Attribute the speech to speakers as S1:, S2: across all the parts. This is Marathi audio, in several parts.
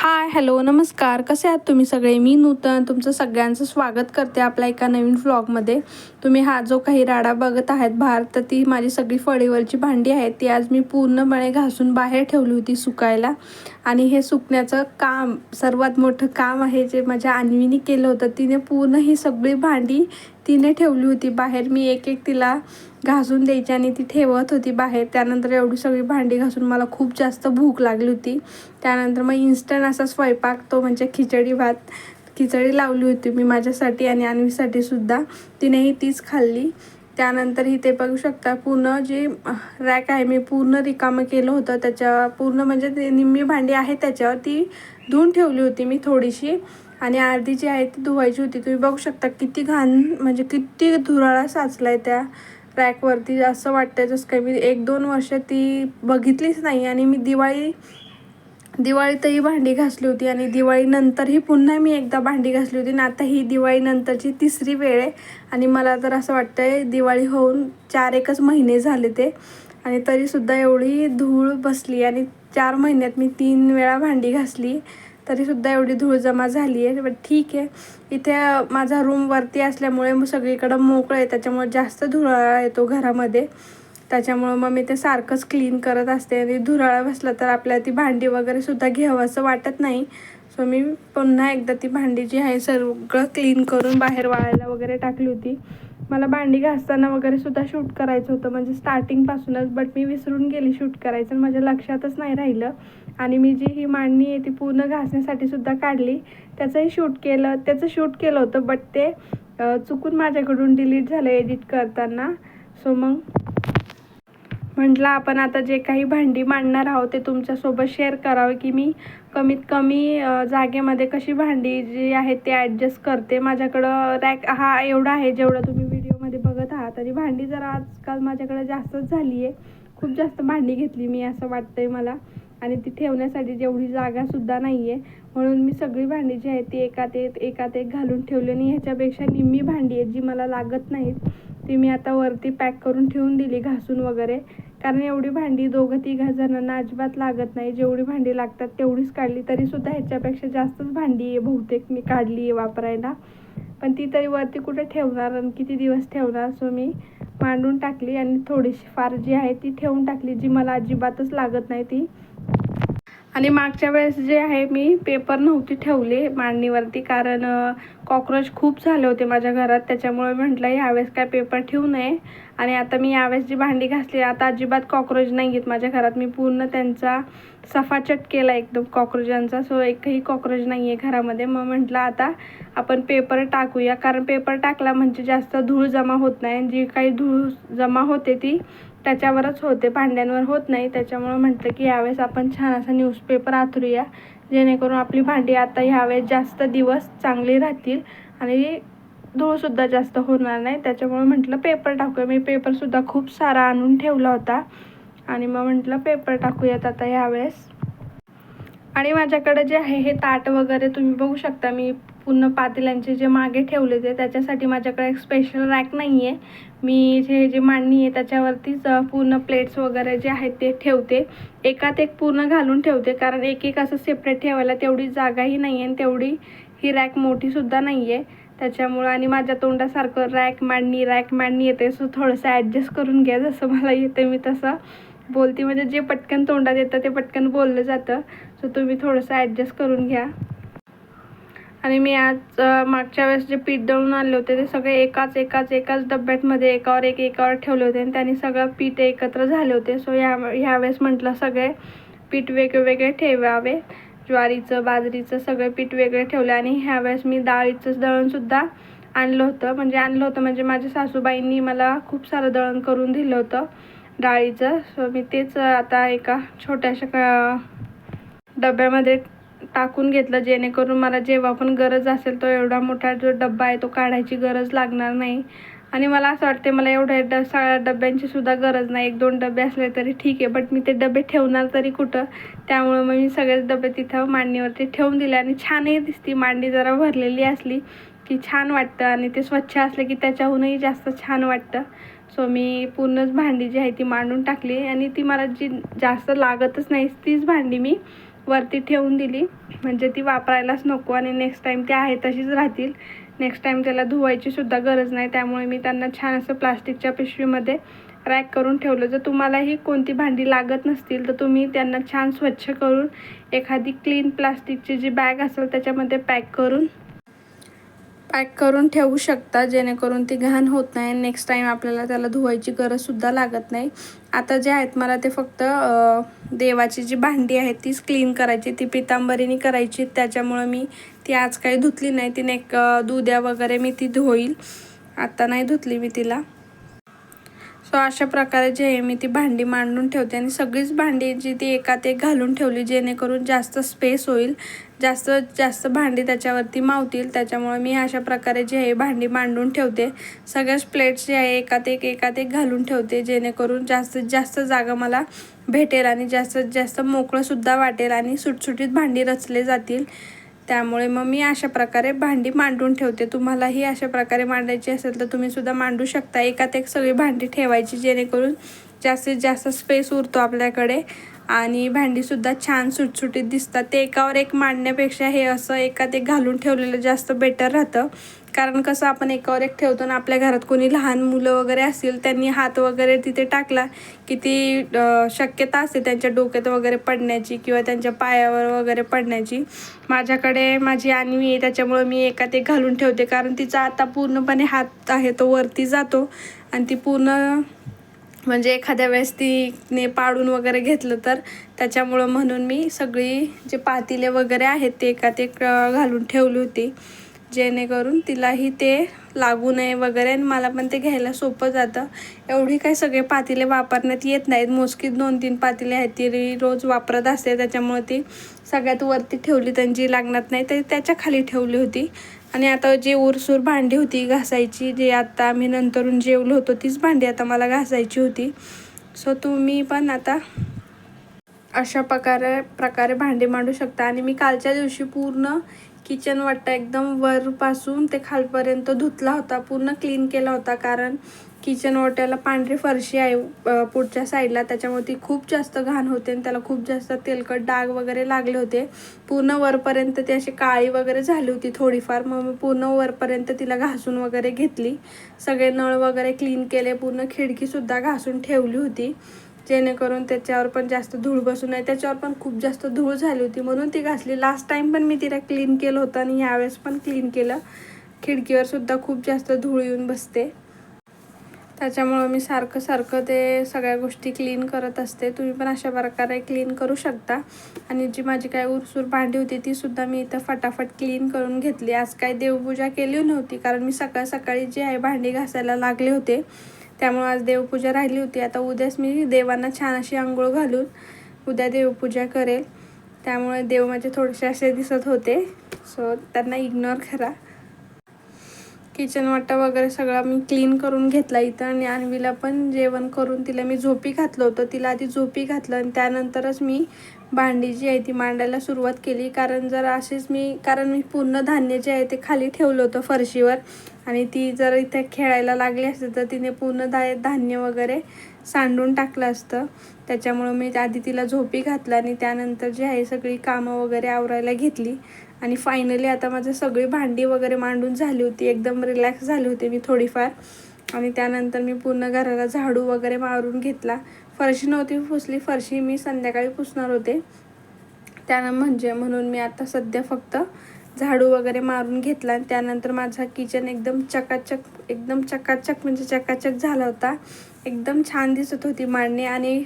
S1: हाय, हॅलो, नमस्कार. कसे आहात तुम्ही सगळे? मी नूतन तुमचं सगळ्यांचं स्वागत करते आपल्या एका नवीन व्लॉगमध्ये. तुम्ही हा जो काही राडा बघत आहात बाहेर, तर ती माझी सगळी फळीवरची भांडी आहेत. ती आज मी पूर्णपणे घासून बाहेर ठेवली होती सुकायला. आणि हे सुकण्याचं काम सर्वात मोठं काम आहे जे माझ्या अन्वीने केलं होतं. तिने पूर्ण ही सगळी भांडी तिने ठेवली होती बाहेर. मी एक एक तिला घासून द्यायची आणि ती ठेवत होती बाहेर. त्यानंतर एवढी सगळी भांडी घासून मला खूप जास्त भूक लागली होती. त्यानंतर मग इन्स्टंट असा स्वयंपाक, तो म्हणजे खिचडी लावली होती मी माझ्यासाठी आणि अन्वीसाठी सुद्धा. तिनेही तीच खाल्ली. त्यानंतर ते बघू शकता पूर्ण जे रॅक आहे मी पूर्ण रिकामं केलं होतं. त्याच्या पूर्ण म्हणजे ते निम्मी भांडी आहे त्याच्यावर ती धुवून ठेवली होती मी थोडीशी, आणि अर्धी जी आहे ती धुवायची होती. तुम्ही बघू शकता किती घाण, म्हणजे किती धुराळा साचला आहे त्या रॅकवरती. असं वाटतं जसं काही मी 1-2 वर्ष ती बघितलीच नाही. आणि मी दिवाळीतही भांडी घासली होती आणि दिवाळीनंतरही पुन्हा मी एकदा भांडी घासली होती. आणि आता ही दिवाळीनंतरची तिसरी वेळ आहे. आणि मला तर असं वाटतं आहे दिवाळी होऊन 4-1 महिने झाले ते, आणि तरीसुद्धा एवढी धूळ बसली. आणि 4 महिन्यात मी 3 वेळा भांडी घासली, तरीसुद्धा एवढी धूळ जमा झाली आहे. बट ठीक आहे, इथे माझा रूम वरती असल्यामुळे मग सगळीकडं मोकळं आहे, त्याच्यामुळे जास्त धुराळा येतो घरामध्ये. त्याच्यामुळं मग मी ते सारखंच क्लीन करत असते. आणि धुराळा बसला तर आपल्याला ती भांडी वगैरे सुद्धा घ्यावं असं वाटत नाही. सो मी पुन्हा एकदा ती भांडी जी आहे सगळं क्लीन करून बाहेर वाळायला वगैरे टाकली होती. मला भांडी घासताना वगैरे सुद्धा शूट करायचं होतं, म्हणजे स्टार्टिंगपासूनच. बट मी विसरून गेली शूट करायचं आणि माझ्या लक्षातच नाही राहिलं. आणि मी जी ही मांडणी आहे ती पूर्ण घासण्यासाठी सुद्धा काढली, त्याचं शूट केलं होतं. बट ते चुकून माझ्याकडून डिलीट झालं एडिट करताना. सो मग म्हटलं आपण आता जे काही भांडी मांडणार आहोत ते तुमच्यासोबत शेअर करावं, की मी कमीत कमी जागेमध्ये कशी भांडी जी आहेत ते ॲडजस्ट करते. माझ्याकडं रॅक हा एवढा आहे जेवढं तुम्ही व्हिडिओमध्ये बघत आहात. आणि भांडी जरा आजकाल माझ्याकडे जास्तच झाली आहे, खूप जास्त भांडी घेतली मी असं वाटतंय मला. आणि ती ठेवण्यासाठी जेवढी जागासुद्धा नाही आहे, म्हणून मी सगळी भांडी जी आहे ती एकात एक घालून ठेवली. आणि ह्याच्यापेक्षा निम्मी भांडी आहेत जी मला लागत नाहीत, ती मी आता वरती पॅक करून ठेवून दिली घासून वगैरे. कारण एवढी भांडी 2-3 जणांना अजिबात लागत नाही. जेवढी भांडी लागतात तेवढीच काढली, तरीसुद्धा ह्याच्यापेक्षा जास्तच भांडी आहे बहुतेक मी काढली आहे वापरायला. पण ती तरी वरती कुठे ठेवणार आणि किती दिवस ठेवणार. सो मी मांडून टाकली आणि थोडीशी फार जी आहे ती ठेवून टाकली, जी मला अजिबातच लागत नाही ती. आणि मागच्या वेळेस जे आहे मी पेपर नव्हती ठेवले मांडणीवरती, कारण कॉक्रोच खूप झाले होते माझ्या घरात. त्याच्यामुळे म्हटलं ह्यावेळेस काय पेपर ठेवू नये. आणि आता मी यावेळेस जी भांडी घासली, आता अजिबात कॉक्रोच नाही आहेत माझ्या घरात. मी पूर्ण त्यांचा सफाचट केला एकदम कॉक्रोचांचा. सो एकही कॉक्रोच नाही आहे घरामध्ये. मग म्हटलं आता आपण पेपर टाकूया, कारण पेपर टाकला म्हणजे जास्त धूळ जमा होत नाही. जी काही धूळ जमा होते ती त्याच्यावरच होते, भांड्यांवर होत नाही. त्याच्यामुळं म्हटलं की यावेळेस आपण छान असा न्यूजपेपर आथरूया, जेणेकरून आपली भांडी आता ह्यावेळेस जास्त दिवस चांगली राहतील आणि धूळसुद्धा जास्त होणार नाही. त्याच्यामुळे म्हटलं पेपर टाकूया. मी पेपरसुद्धा खूप सारा आणून ठेवला होता आणि मग म्हटलं पेपर टाकूयात आता ह्यावेळेस. आणि माझ्याकडे जे आहे हे ताट वगैरे तुम्ही बघू शकता, मी पूर्ण पातेल्यांचे जे मागे ठेवले ते, त्याच्यासाठी माझ्याकडे एक स्पेशल रॅक नाही आहे. मी जे मांडणी आहे त्याच्यावरतीच पूर्ण प्लेट्स वगैरे जे आहेत ते ठेवते. एकात एक पूर्ण घालून ठेवते, कारण एक असं सेपरेट ठेवायला तेवढी जागाही नाही आहे आणि तेवढी ही रॅक मोठीसुद्धा नाही आहे. त्याच्यामुळं आणि माझ्या तोंडासारखं रॅक मांडणी येते. सो थोडंसं ॲडजस्ट करून घ्या, जसं मला येते मी तसं बोलते. म्हणजे जे पटकन तोंडात येतं ते पटकन बोललं जातं. सो तुम्ही थोडंसं ॲडजस्ट करून घ्या. आणि मी आज मागच्या वेळेस जे पीठ दळून आणले होते ते सगळे एकाच डब्यामध्ये एकावर ठेवले होते आणि त्यांनी सगळं पीठ एकत्र झाले होते. सो ह्यावेळेस म्हटलं सगळे पीठ वेगळे ठेवावे. ज्वारीचं, बाजरीचं सगळे पीठ वेगळे ठेवले. आणि ह्यावेळेस मी डाळीचं दळणसुद्धा आणलं होतं म्हणजे माझ्या सासूबाईंनी मला खूप सारं दळण करून दिलं होतं डाळीचं. सो मी तेच आता एका छोट्याशा डब्यामध्ये टाकून घेतलं, जेणेकरून मला जेव्हा पण गरज असेल तो एवढा मोठा जो डब्बा आहे तो काढायची गरज लागणार नाही. आणि मला असं वाटते मला एवढ्या सगळ्या डब्यांची सुद्धा गरज नाही. 1-2 डबे असले तरी ठीक आहे, बट मी ते डबे ठेवणार तरी कुठं. त्यामुळं मग मी सगळेच डबे तिथं मांडणीवरती ठेवून दिले. आणि छानही दिसती मांडणी, जरा भरलेली असली की छान वाटतं आणि ते स्वच्छ असले की त्याच्याहूनही जास्त छान वाटतं. सो मी पूर्णच भांडी जी आहे ती मांडून टाकली आणि ती मला जी जास्त लागतच नाही तीच भांडी मी वरती ठेवून दिली, म्हणजे ती वापरायलाच नको आणि नेक्स्ट टाईम ती आहे तशीच राहतील. नेक्स्ट टाईम त्याला धुवायची सुद्धा गरज नाही. त्यामुळे मी त्यांना छान असं प्लास्टिकच्या पिशवीमध्ये रॅक करून ठेवलं. जर तुम्हालाही कोणती भांडी लागत नसतील तर तुम्ही त्यांना छान स्वच्छ करून एखादी क्लीन प्लास्टिकची जी बॅग असेल त्याच्यामध्ये पॅक करून ठेवू शकता, जेणेकरून ती घाण होत नाही. नेक्स्ट टाईम आपल्याला त्याला धुवायची गरजसुद्धा लागत नाही. आता जे आहेत मला ते फक्त देवाची जी भांडी आहेत तीच क्लीन करायची, ती पितांबरीने करायची. त्याच्यामुळं मी ती आज काही धुतली नाही. तिने उद्या वगैरे मी ती धुईल, आता नाही धुतली मी तिला. सो अशा प्रकारे जे आहे मी ती भांडी मांडून ठेवते आणि सगळीच भांडी जी ती एकात एक घालून ठेवली, जेणेकरून जास्त स्पेस होईल, जास्त भांडी त्याच्यावरती मावतील. त्याच्यामुळे मी अशा प्रकारे जे आहे भांडी मांडून ठेवते. सगळ्याच प्लेट्स जे आहे एकात एक घालून ठेवते, जेणेकरून जास्तीत जास्त जागा मला भेटेल आणि जास्तीत जास्त मोकळंसुद्धा वाटेल आणि सुटसुटीत भांडी रचले जातील. त्यामुळे मग मी अशा प्रकारे भांडी मांडून ठेवते. तुम्हालाही अशा प्रकारे मांडायची असेल तर तुम्ही सुद्धा मांडू शकता. एकात एक सगळी भांडी ठेवायची, जेणेकरून जास्तीत जास्त स्पेस उरतो आपल्याकडे आणि भांडीसुद्धा छान सुटसुटीत दिसतात. ते एकावर एक मांडण्यापेक्षा हे असं एकात एक घालून ठेवलेलं जास्त बेटर राहतं. कारण कसं आपण एकावर एक ठेवतो ना, आपल्या घरात कोणी लहान मुलं वगैरे असतील, त्यांनी हात वगैरे तिथे टाकला की ती शक्यता असते त्यांच्या डोक्यात वगैरे पडण्याची किंवा त्यांच्या पायावर वगैरे पडण्याची. माझ्याकडे माझी अन्वी आहे, त्याच्यामुळं मी एकात एक घालून ठेवते. कारण तिचा आता पूर्णपणे हात आहे तो वरती जातो आणि ती पूर्ण म्हणजे एखाद्या वेळेस तिने पाडून वगैरे घेतलं तर, त्याच्यामुळं म्हणून मी सगळी जे पातेले वगैरे आहेत ते एकात एक घालून ठेवली होती, जेणेकरून तिलाही ते लागू नये वगैरे आणि मला पण ते घ्यायला सोपं जातं. एवढी काही सगळे पातेले वापरण्यात येत नाहीत, मोजकी 2-3 पातेले आहेत ती रोज वापरत असते. त्याच्यामुळे ती सगळ्यात वरती ठेवली, त्यांची लागणार नाही तर त्याच्या खाली ठेवली होती. आणि आता जी उरसूर भांडी होती घासायची, जे आता आम्ही नंतरून जेवलो होतो, तीच भांडी आता मला घासायची होती. सो तुम्ही पण आता अशा प्रकारे भांडी मांडू शकता. आणि मी कालच्या दिवशी पूर्ण किचन वाटा एकदम वरपासून ते खालपर्यंत धुतला होता, पूर्ण क्लीन केला होता. कारण किचन ओट्याला पांढरी फरशी आहे पुढच्या साईडला, त्याच्यामुळे ती खूप जास्त घाण होते आणि त्याला खूप जास्त तेलकट डाग वगैरे लागले होते. पूर्ण वरपर्यंत ती अशी काळी वगैरे झाली होती थोडीफार. मग मी पूर्ण वरपर्यंत तिला घासून वगैरे घेतली, सगळे नळ वगैरे क्लीन केले, पूर्ण खिडकीसुद्धा घासून ठेवली होती, जेणेकरून त्याच्यावर पण जास्त धूळ बसू नये. त्याच्यावर पण खूप जास्त धूळ झाली होती म्हणून ती घासली. लास्ट टाईम पण मी तिला क्लीन केलं होतं आणि यावेळेस पण क्लीन केलं. खिडकीवर सुद्धा खूप जास्त धूळ येऊन बसते, त्याच्यामुळं मी सारखं ते सगळ्या गोष्टी क्लीन करत असते. तुम्ही पण अशा प्रकारे क्लीन करू शकता. आणि जी माझी काय उरसूर भांडी होती तीसुद्धा मी इथं फटाफट क्लीन करून घेतली. आज काय देवपूजा केली नव्हती, कारण मी सकाळी जी आहे भांडी घासायला लागले होते, त्यामुळे आज देवपूजा राहिली होती. आता उद्याच मी देवांना छान अशी आंघोळ घालून उद्या देवपूजा करेल. त्यामुळे देव माझे थोडेसे असे दिसत होते, सो त्यांना इग्नोर करा. किचन वाटा वगैरे सगळा मी क्लीन करून घेतला इथं. आणि अन्वीला पण जेवण करून तिला मी झोपी घातलं होतं. तिला आधी झोपी घातलं आणि त्यानंतरच मी भांडी जी आहे ती मांडायला सुरुवात केली. कारण मी पूर्ण धान्य जे आहे ते खाली ठेवलं होतं फरशीवर, आणि ती जर इथे खेळायला लागली असते तर तिने पूर्ण धान्य वगैरे सांडून टाकलं असतं. त्याच्यामुळं मी आधी तिला झोपी घातलं आणि त्यानंतर जे आहे सगळी कामं वगैरे आवरायला घेतली. आणि फायनली आता माझं सगळी भांडी वगैरे मांडून झाली होती, एकदम रिलॅक्स झाली होती मी थोडीफार. आणि त्यानंतर मी पूर्ण घराला झाडू वगैरे मारून घेतला. फरशी नव्हती पुसली, फरशी मी संध्याकाळी पुसणार होते, म्हणून मी आता सध्या फक्त झाडू वगैरे मारून घेतला. आणि त्यानंतर माझा किचन एकदम चकाचक म्हणजे चकाचक झाला होता. एकदम छान दिसत होती मांडणी. आणि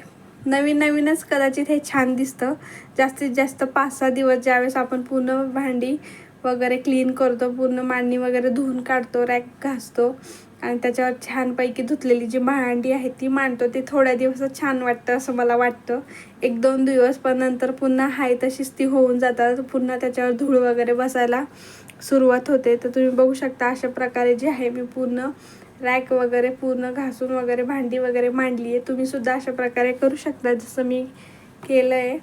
S1: नवीनच कदाचित हे छान दिसतं. जास्तीत जास्त 5-6 दिवस ज्यावेळेस आपण पूर्ण भांडी वगैरे क्लीन करतो, पूर्ण मांडणी वगैरे धुवून काढतो, रॅक घासतो आणि त्याच्यावर छानपैकी धुतलेली जी भांडी आहे ती मांडतो, ते थोड्या दिवसात छान वाटतं असं मला वाटतं. 1-2 दिवस, पण नंतर पुन्हा हाय तशीच ती होऊन जातात, पुन्हा त्याच्यावर धूळ वगैरे बसायला सुरुवात होते. तर तुम्ही बघू शकता अशा प्रकारे जे आहे मी पूर्ण रॅक वगैरे पूर्ण घासून वगैरे भांडी वगैरे मांडली आहे. तुम्हीसुद्धा अशा प्रकारे करू शकता जसं मी केलं आहे.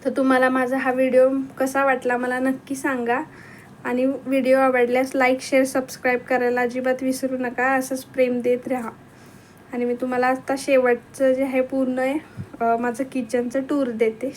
S1: तर तुम्हाला माझा हा व्हिडिओ कसा वाटला मला नक्की सांगा. आणि व्हिडिओ आवडल्यास लाईक, शेअर, सबस्क्राईब करायला अजिबात विसरू नका. असंच प्रेम देत राहा. आणि मी तुम्हाला आता शेवटचं जे आहे पूर्ण माझं किचनचं टूर देते.